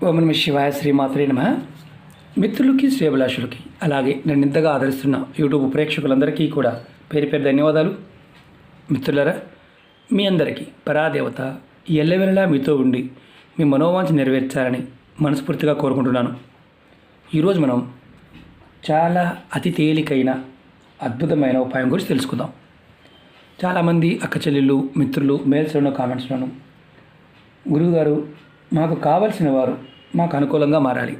ఓం నమః శివాయ, శ్రీమాత్రే నమః. మిత్రులకి, శ్రేభిలాషులకి, అలాగే నన్ను ఇంతగా ఆదరిస్తున్న యూట్యూబ్ ప్రేక్షకులందరికీ కూడా పేరు పేరు ధన్యవాదాలు. మిత్రులరా, మీ అందరికీ పరాదేవత ఎల్లవెల్లలా మీతో ఉండి మీ మనోవాంఛ నెరవేర్చాలని మనస్ఫూర్తిగా కోరుకుంటున్నాను. ఈరోజు మనం చాలా అతి తేలికైన అద్భుతమైన ఉపాయం గురించి తెలుసుకుందాం. చాలామంది అక్క చెల్లెళ్ళు, మిత్రులు మెయిల్స్లోనూ కామెంట్స్లోనూ, గురువుగారు మాకు కావలసిన వారు మాకు అనుకూలంగా మారాలి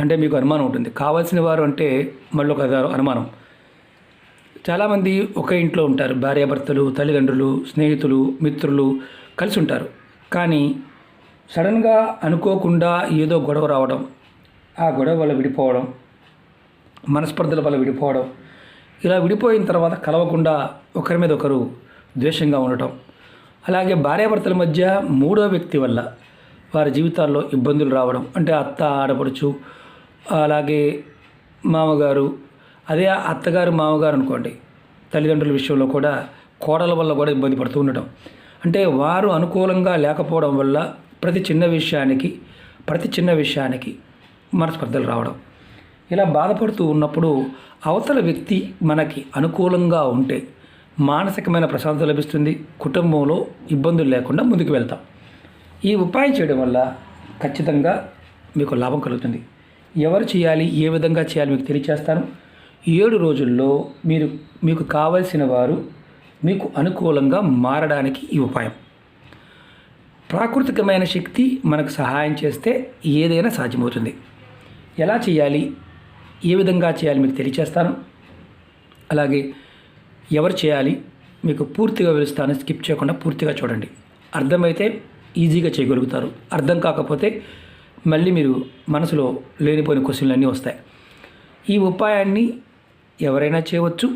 అంటే మీకు అనుమానం ఉంటుంది. కావాల్సిన వారు అంటే మళ్ళీ ఒక అనుమానం. చాలామంది ఒక ఇంట్లో ఉంటారు, భార్యాభర్తలు, తల్లిదండ్రులు, స్నేహితులు, మిత్రులు కలిసి ఉంటారు. కానీ సడన్గా అనుకోకుండా ఏదో గొడవ రావడం, ఆ గొడవ వల్ల విడిపోవడం, మనస్పర్ధల వల్ల విడిపోవడం, ఇలా విడిపోయిన తర్వాత కలవకుండా ఒకరి మీద ఒకరు ద్వేషంగా ఉండటం, అలాగే భార్యాభర్తల మధ్య మూడో వ్యక్తి వల్ల వారి జీవితాల్లో ఇబ్బందులు రావడం, అంటే అత్త, ఆడపడుచు, అలాగే మామగారు, అదే అత్తగారు మామగారు అనుకోండి, తల్లిదండ్రుల విషయంలో కూడా కోడల వల్ల కూడా ఇబ్బంది పడుతూ ఉండటం, అంటే వారు అనుకూలంగా లేకపోవడం వల్ల ప్రతి చిన్న విషయానికి మనస్పర్ధలు రావడం. ఇలా బాధపడుతూ ఉన్నప్పుడు అవతల వ్యక్తి మనకి అనుకూలంగా ఉంటే మానసికమైన ప్రశాంతత లభిస్తుంది, కుటుంబంలో ఇబ్బందులు లేకుండా ముందుకు వెళ్తాం. ఈ ఉపాయం చేయడం వల్ల ఖచ్చితంగా మీకు లాభం కలుగుతుంది. ఎవరు చేయాలి, ఏ విధంగా చేయాలి మీకు తెలియచేస్తాను. 7 రోజుల్లో మీకు కావలసిన వారు మీకు అనుకూలంగా మారడానికి ఈ ఉపాయం. ప్రాకృతికమైన శక్తి మనకు సహాయం చేస్తే ఏదైనా సాధ్యమవుతుంది. ఎలా చేయాలి, ఏ విధంగా చేయాలి మీకు తెలియచేస్తాను. అలాగే ఎవరు చేయాలి మీకు పూర్తిగా వివరిస్తాను, స్కిప్ చేయకుండా పూర్తిగా చూడండి. అర్థమైతే ఈజీగా చేయగలుగుతారు, అర్థం కాకపోతే మళ్ళీ మీరు మనసులో లేనిపోయిన క్వశ్చన్లు అన్నీ వస్తాయి. ఈ ఉపాయాన్ని ఎవరైనా చేయవచ్చు,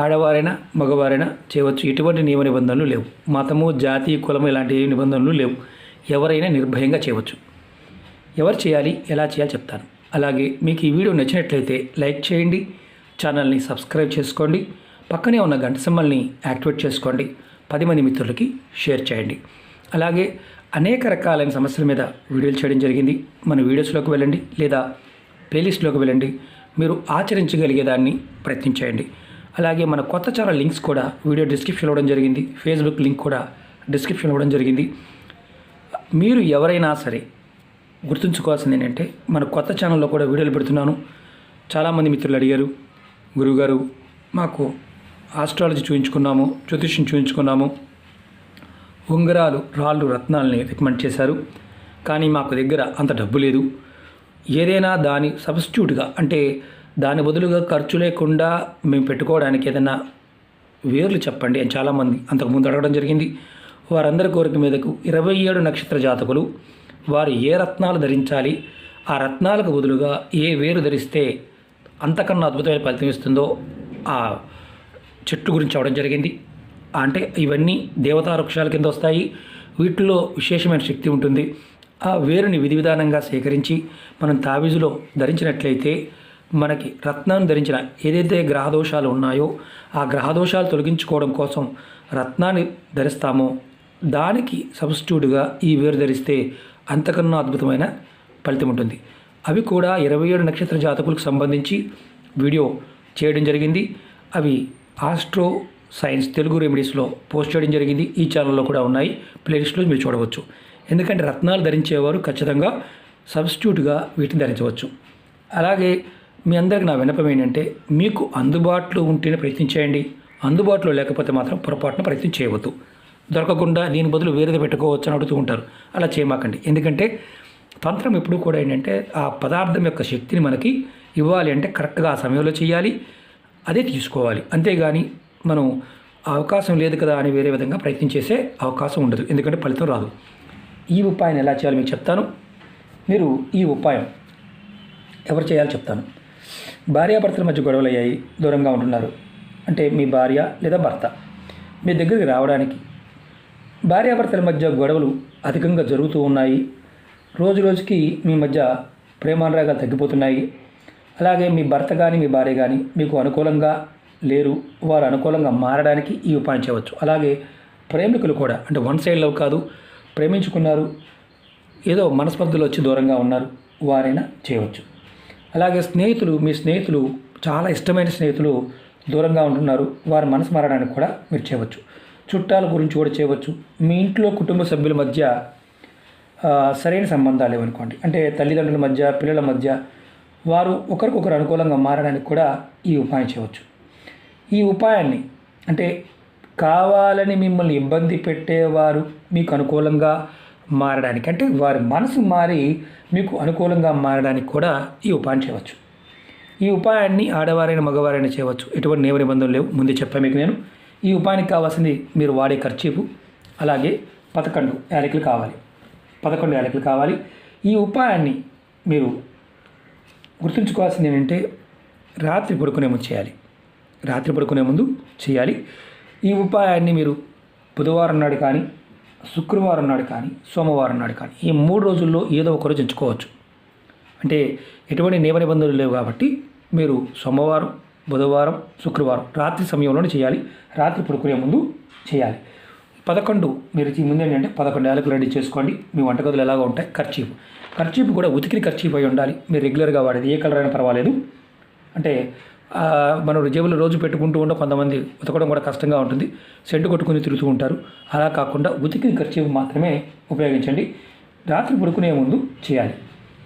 ఆడవారైనా మగవారైనా చేయవచ్చు. ఎటువంటి నియమ నిబంధనలు లేవు. మతము, జాతి, కులము ఇలాంటి ఏ నిబంధనలు లేవు. ఎవరైనా నిర్భయంగా చేయవచ్చు. ఎవరు చేయాలి, ఎలా చేయాలి చెప్తాను. అలాగే మీకు ఈ వీడియో నచ్చినట్లయితే లైక్ చేయండి, ఛానల్ని సబ్స్క్రైబ్ చేసుకోండి, పక్కనే ఉన్న గంట సింబల్ని యాక్టివేట్ చేసుకోండి, 10 మంది మిత్రులకి షేర్ చేయండి. అలాగే అనేక రకాలైన సమస్యల మీద వీడియోలు చేయడం జరిగింది. మన వీడియోస్లోకి వెళ్ళండి లేదా ప్లేలిస్ట్లోకి వెళ్ళండి, మీరు ఆచరించగలిగేదాన్ని ప్రయత్నించేయండి. అలాగే మన కొత్త ఛానల్ లింక్స్ కూడా వీడియో డిస్క్రిప్షన్ ఇవ్వడం జరిగింది, ఫేస్బుక్ లింక్ కూడా డిస్క్రిప్షన్ ఇవ్వడం జరిగింది. మీరు ఎవరైనా సరే గుర్తుంచుకోవాల్సింది ఏంటంటే, మన కొత్త ఛానల్లో కూడా వీడియోలు పెడుతున్నాను. చాలామంది మిత్రులు అడిగారు, గురువుగారు మాకు ఆస్ట్రాలజీ చూయించుకున్నాము, జ్యోతిష్యం చూయించుకున్నాము, ఉంగరాలు, రాళ్ళు, రత్నాలని రికమెండ్ చేశారు, కానీ మాకు దగ్గర అంత డబ్బు లేదు. ఏదైనా దాని సబ్స్టిట్యూట్గా అంటే దాని బదులుగా ఖర్చు లేకుండా మేము పెట్టుకోవడానికి ఏదైనా వేర్లు చెప్పండి అని చాలామంది అంతకుముందు అడగడం జరిగింది. వారందరి కోరిక మీదకు 27 నక్షత్ర జాతకులు వారు ఏ రత్నాలు ధరించాలి, ఆ రత్నాలకు బదులుగా ఏ వేరు ధరిస్తే అంతకన్నా అద్భుతమైన ఫలితం ఇస్తుందో ఆ చెట్టు గురించి అవడం జరిగింది. అంటే ఇవన్నీ దేవతా వృక్షాల కింద వస్తాయి. వీటిలో విశేషమైన శక్తి ఉంటుంది. ఆ వేరుని విధి విధానంగా సేకరించి మనం తావీజులో ధరించినట్లయితే మనకి రత్నాన్ని ధరించిన ఏదైతే గ్రహదోషాలు ఉన్నాయో ఆ గ్రహదోషాలు తొలగించుకోవడం కోసం రత్నాన్ని ధరిస్తామో దానికి సబ్స్టిట్యూట్గా ఈ వేరు ధరిస్తే అంతకన్నా అద్భుతమైన ఫలితం ఉంటుంది. అవి కూడా 27 నక్షత్ర జాతకులకు సంబంధించి వీడియో చేయడం జరిగింది. అవి ఆస్ట్రో సైన్స్ తెలుగు రెమెడీస్లో పోస్ట్ చేయడం జరిగింది. ఈ ఛానల్లో కూడా ఉన్నాయి, ప్లేలిస్ట్లో మీరు చూడవచ్చు. ఎందుకంటే రత్నాలు ధరించేవారు ఖచ్చితంగా సబ్స్టిట్యూట్గా వీటిని ధరించవచ్చు. అలాగే మీ అందరికి నా విన్నపం ఏంటంటే, మీకు అందుబాటులో ఉంటేనే ప్రయత్నించేయండి, అందుబాటులో లేకపోతే మాత్రం పొరపాటున ప్రయత్నం చేయవద్దు. దొరకకుండా దీని బదులు వేరేది పెట్టుకోవచ్చు అని అడుగుతూ ఉంటారు. అలా చేయమాకండి. ఎందుకంటే తంత్రం ఎప్పుడు కూడా ఏంటంటే ఆ పదార్థం యొక్క శక్తిని మనకి ఇవ్వాలి అంటే కరెక్ట్గా ఆ సమయంలో చేయాలి, అదే తీసుకోవాలి. అంతేగాని మనం అవకాశం లేదు కదా అని వేరే విధంగా ప్రయత్నం చేసే అవకాశం ఉండదు, ఎందుకంటే ఫలితం రాదు. ఈ ఉపాయం ఎలా చేయాలో మీకు చెప్తాను. మీరు ఈ ఉపాయం ఎవరు చేయాలో చెప్తాను. భార్యాభర్తల మధ్య గొడవలు అయ్యాయి, దూరంగా ఉంటున్నారు అంటే మీ భార్య లేదా భర్త మీ దగ్గరికి రావడానికి, భార్యాభర్తల మధ్య గొడవలు అధికంగా జరుగుతూ ఉన్నాయి, రోజు రోజుకి మీ మధ్య ప్రేమానురాగాలు తగ్గిపోతున్నాయి. అలాగే మీ భర్త కానీ మీ భార్య కానీ మీకు అనుకూలంగా లేరు, వారు అనుకూలంగా మారడానికి ఈ ఉపాయం చేయవచ్చు. అలాగే ప్రేమికులు కూడా, అంటే వన్ సైడ్ లవ్ కాదు, ప్రేమించుకున్నారు, ఏదో మనస్పర్ధలు వచ్చి దూరంగా ఉన్నారు, వారైనా చేయవచ్చు. అలాగే స్నేహితులు, మీ స్నేహితులు చాలా ఇష్టమైన స్నేహితులు దూరంగా ఉంటున్నారు, వారి మనసు మారడానికి కూడా మీరు చేయవచ్చు. చుట్టాల గురించి కూడా చేయవచ్చు. మీ ఇంట్లో కుటుంబ సభ్యుల మధ్య సరైన సంబంధాలు ఏమనుకోండి, అంటే తల్లిదండ్రుల మధ్య, పిల్లల మధ్య వారు ఒకరికొకరు అనుకూలంగా మారడానికి కూడా ఈ ఉపాయం చేయవచ్చు. ఈ ఉపాయాన్ని అంటే కావాలని మిమ్మల్ని ఇబ్బంది పెట్టేవారు మీకు అనుకూలంగా మారడానికి, అంటే వారి మనసు మారి మీకు అనుకూలంగా మారడానికి కూడా ఈ ఉపాయం చేయవచ్చు. ఈ ఉపాయాన్ని ఆడవారైన మగవారైనా చేయవచ్చు. ఎటువంటి నియమ నిబంధనలు లేవు, ముందే చెప్పాను మీకు నేను. ఈ ఉపాయానికి కావాల్సింది మీరు వాడే ఖర్చీపు, అలాగే 11 యాలకులు కావాలి. 11 యాలకులు కావాలి. ఈ ఉపాయాన్ని మీరు గుర్తుంచుకోవాల్సింది ఏంటంటే రాత్రి పడుకునే ముందు చేయాలి. రాత్రి పడుకునే ముందు చేయాలి. ఈ ఉపాయాన్ని మీరు బుధవారం నాడు కానీ, శుక్రవారం నాడు కానీ, సోమవారం నాడు కానీ, ఈ 3 రోజుల్లో ఏదో ఒక రోజు ఎంచుకోవచ్చు. అంటే ఎటువంటి నియమ నిబంధనలు లేవు కాబట్టి మీరు సోమవారం, బుధవారం, శుక్రవారం రాత్రి సమయంలోనే చేయాలి. రాత్రి పడుకునే ముందు చేయాలి. 11 మీరు ముందు ఏంటంటే 11 యాలకులు రెడీ చేసుకోండి. మీ వంటగదులు ఎలాగో ఉంటాయి. ఖర్చీపు కూడా ఉతికిన ఖర్చీపు అయి ఉండాలి. మీరు రెగ్యులర్గా వాడేది ఏ కలర్ అయినా పర్వాలేదు. అంటే మనం జేబులో రోజు పెట్టుకుంటూ ఉంటే కొంతమంది ఉతకడం కూడా కష్టంగా ఉంటుంది, సెంటు కొట్టుకుని తిరుగుతూ ఉంటారు. అలా కాకుండా ఉతికిన ఖర్చీపు మాత్రమే ఉపయోగించండి. రాత్రి పడుకునే ముందు చేయాలి.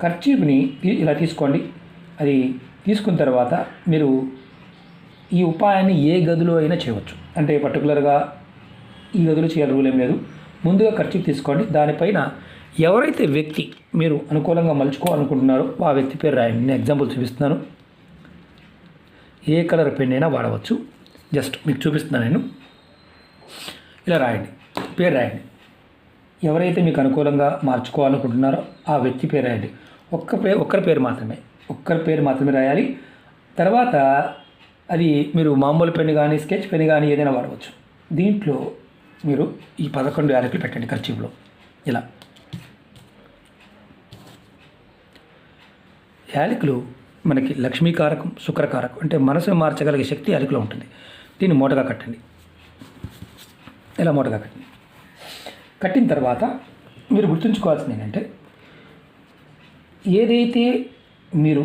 ఖర్చీపుని ఇలా తీసుకోండి. అది తీసుకున్న తర్వాత మీరు ఈ ఉపాయాన్ని ఏ గదిలో అయినా చేయవచ్చు. అంటే పర్టికులర్గా ఈ గదిలో చేయాలి రూల్ ఏం లేదు. ముందుగా ఖర్చీపు తీసుకోండి. దానిపైన ఎవరైతే వ్యక్తి మీరు అనుకూలంగా మలుచుకోవాలనుకుంటున్నారో ఆ వ్యక్తి పేరు రాయండి. నేను ఎగ్జాంపుల్ చూపిస్తున్నాను. ఏ కలర్ పెన్ అయినా వాడవచ్చు. జస్ట్ మీకు చూపిస్తున్నాను నేను. ఇలా రాయండి, పేరు రాయండి. ఎవరైతే మీకు అనుకూలంగా మార్చుకోవాలనుకుంటున్నారో ఆ వ్యక్తి పేరు రాయండి. ఒక్కరి పేరు మాత్రమే రాయాలి. తర్వాత అది మీరు మామూలు పెన్ కానీ, స్కెచ్ పెన్ కానీ ఏదైనా వాడవచ్చు. దీంట్లో మీరు ఈ 11 యాలకులు పెట్టండి ఖర్చీపులో. ఇలా యాలకులు మనకి లక్ష్మీకారకం, శుక్రకారకం, అంటే మనసును మార్చగలిగే శక్తి యాలకులో ఉంటుంది. దీన్ని మూటగా కట్టండి. ఇలా మూటగా కట్టండి. కట్టిన తర్వాత మీరు గుర్తుంచుకోవాల్సింది ఏంటంటే ఏదైతే మీరు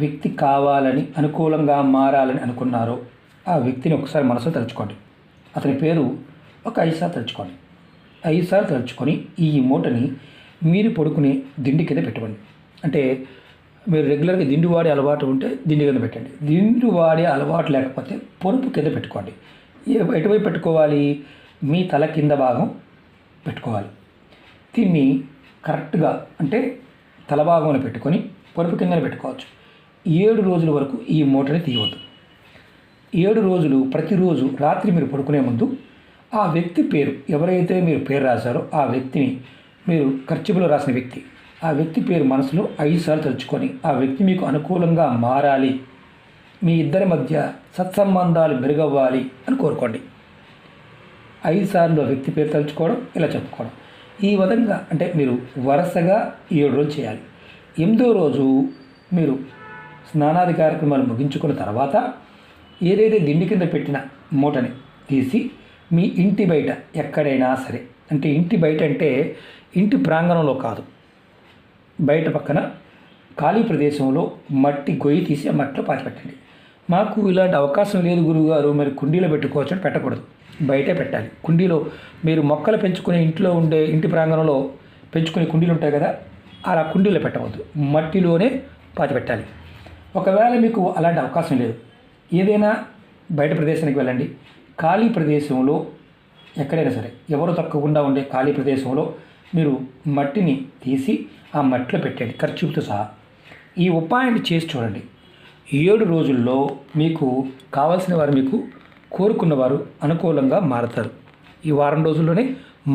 వ్యక్తి కావాలని, అనుకూలంగా మారాలని అనుకున్నారో ఆ వ్యక్తిని ఒకసారి మనసులో తలుచుకోండి. అతని పేరు ఒక 5 సార్లు తలుచుకోండి. 5 సార్లు తలుచుకొని ఈ మూటని మీరు పడుకునే దిండి కింద పెట్టుకోండి. అంటే మీరు రెగ్యులర్గా దిండు వాడే అలవాటు ఉంటే దిండి కింద పెట్టండి. దిండు వాడే అలవాటు లేకపోతే పొరుపు కింద పెట్టుకోండి. ఎటువైపు పెట్టుకోవాలి? మీ తల కింద భాగం పెట్టుకోవాలి. దీన్ని కరెక్ట్గా అంటే తల భాగంలో పెట్టుకొని పొరుపు కిందనే పెట్టుకోవచ్చు. 7 రోజుల వరకు ఈ మూటని తీయవద్దు. 7 రోజులు ప్రతిరోజు రాత్రి మీరు పడుకునే ముందు ఆ వ్యక్తి పేరు, ఎవరైతే మీరు పేరు రాశారో ఆ వ్యక్తిని, మీరు ఖర్చీపులో రాసిన వ్యక్తి, ఆ వ్యక్తి పేరు మనసులో 5 సార్లు తలుచుకొని ఆ వ్యక్తి మీకు అనుకూలంగా మారాలి, మీ ఇద్దరి మధ్య సత్సంబంధాలు మెరుగవ్వాలి అని కోరుకోండి. 5 సార్లు ఆ వ్యక్తి పేరు తలుచుకోవడం, ఇలా చెప్పుకోవడం. ఈ విధంగా అంటే మీరు వరుసగా 7 రోజులు చేయాలి. 8వ రోజు మీరు స్నానాది కార్యక్రమాలు ముగించుకున్న తర్వాత ఏదైతే దిండి కింద పెట్టిన మూటని తీసి మీ ఇంటి బయట ఎక్కడైనా సరే, అంటే ఇంటి బయట అంటే ఇంటి ప్రాంగణంలో కాదు, బయట పక్కన ఖాళీ ప్రదేశంలో మట్టి గొయ్యి తీసి ఆ మట్టిలో పాతిపెట్టండి. మాకు ఇలాంటి అవకాశం లేదు గురువుగారు, మరి కుండీలో పెట్టుకోవచ్చు అని పెట్టకూడదు, బయటే పెట్టాలి. కుండీలో మీరు మొక్కలు పెంచుకునే ఇంట్లో ఉండే ఇంటి ప్రాంగణంలో పెంచుకునే కుండీలు ఉంటాయి కదా, అలా కుండీలో పెట్టవద్దు, మట్టిలోనే పాతిపెట్టాలి. ఒకవేళ మీకు అలాంటి అవకాశం లేదు, ఏదైనా బయట ప్రదేశానికి వెళ్ళండి. ఖాళీ ప్రదేశంలో ఎక్కడైనా సరే ఎవరు తక్కకుండా ఉండే ఖాళీ ప్రదేశంలో మీరు మట్టిని తీసి ఆ మట్టిలో పెట్టండి ఖర్చీపుతో సహా. ఈ ఉపాయాన్ని చేసి చూడండి. 7 రోజుల్లో మీకు కావాల్సిన వారు, మీకు కోరుకున్నవారు అనుకూలంగా మారతారు. ఈ వారం రోజుల్లోనే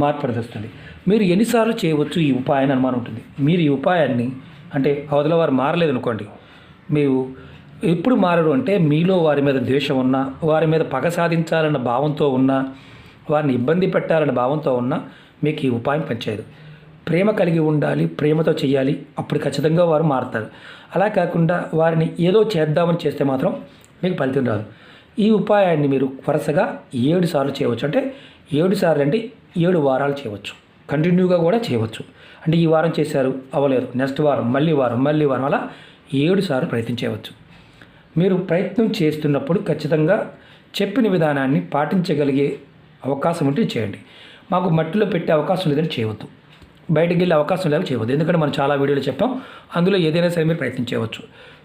మార్పు ప్రదర్శిస్తుంది. మీరు ఎన్నిసార్లు చేయవచ్చు ఈ ఉపాయాన్ని అనుమానం ఉంటుంది. మీరు ఈ ఉపాయాన్ని అంటే అవతల వారు మారలేదనుకోండి, మీరు ఎప్పుడు మారరు అంటే మీలో వారి మీద ద్వేషం ఉన్నా, వారి మీద పగ సాధించాలన్న భావంతో ఉన్నా, వారిని ఇబ్బంది పెట్టాలన్న భావంతో ఉన్నా మీకు ఈ ఉపాయం పనిచేయదు. ప్రేమ కలిగి ఉండాలి, ప్రేమతో చేయాలి, అప్పుడు ఖచ్చితంగా వారు మారుతారు. అలా కాకుండా వారిని ఏదో చేద్దామని చేస్తే మాత్రం మీకు ఫలితం రాదు. ఈ ఉపాయాన్ని మీరు వరుసగా 7 సార్లు చేయవచ్చు. అంటే 7 సార్లు అంటే 7 వారాలు చేయవచ్చు. కంటిన్యూగా కూడా చేయవచ్చు. అంటే ఈ వారం చేశారు, అవ్వలేదు, నెక్స్ట్ వారం మళ్ళీ వారం అలా 7 సార్లు ప్రయత్నం చేయవచ్చు. మీరు ప్రయత్నం చేస్తున్నప్పుడు ఖచ్చితంగా చెప్పిన విధానాన్ని పాటించగలిగే అవకాశం ఉంటే చేయండి. మాకు మట్టిలో పెట్టే అవకాశం లేదని చేయవద్దు, బయటికి వెళ్ళే అవకాశం లేక చేయవద్దు. ఎందుకంటే మనం చాలా వీడియోలు చెప్పాం, అందులో ఏదైనా సరే మీరు ప్రయత్నం చేయవచ్చు.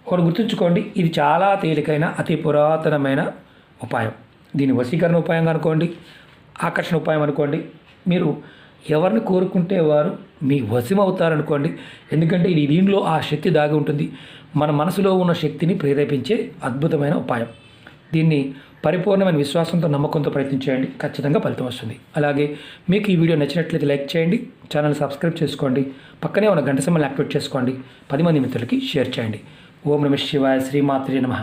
ఒకటి గుర్తుంచుకోండి, ఇది చాలా తేలికైన అతి పురాతనమైన ఉపాయం. దీని వశీకరణ ఉపాయంగా అనుకోండి, ఆకర్షణ ఉపాయం అనుకోండి. మీరు ఎవరిని కోరుకుంటే వారు మీ వశం అవుతారనుకోండి. ఎందుకంటే దీనిలో ఆ శక్తి దాగి ఉంటుంది. మన మనసులో ఉన్న శక్తిని ప్రేరేపించే అద్భుతమైన ఉపాయం. దీన్ని పరిపూర్ణమైన విశ్వాసంతో, నమ్మకంతో ప్రయత్నించేయండి, ఖచ్చితంగా ఫలితం వస్తుంది. అలాగే మీకు ఈ వీడియో నచ్చినట్లయితే లైక్ చేయండి, ఛానల్ సబ్స్క్రైబ్ చేసుకోండి, పక్కనే ఉన్న గంట సింబల్ని యాక్టివేట్ చేసుకోండి, 10 మంది మిత్రులకి షేర్ చేయండి. ఓం నమః శివాయ, శ్రీమాత్రే నమః.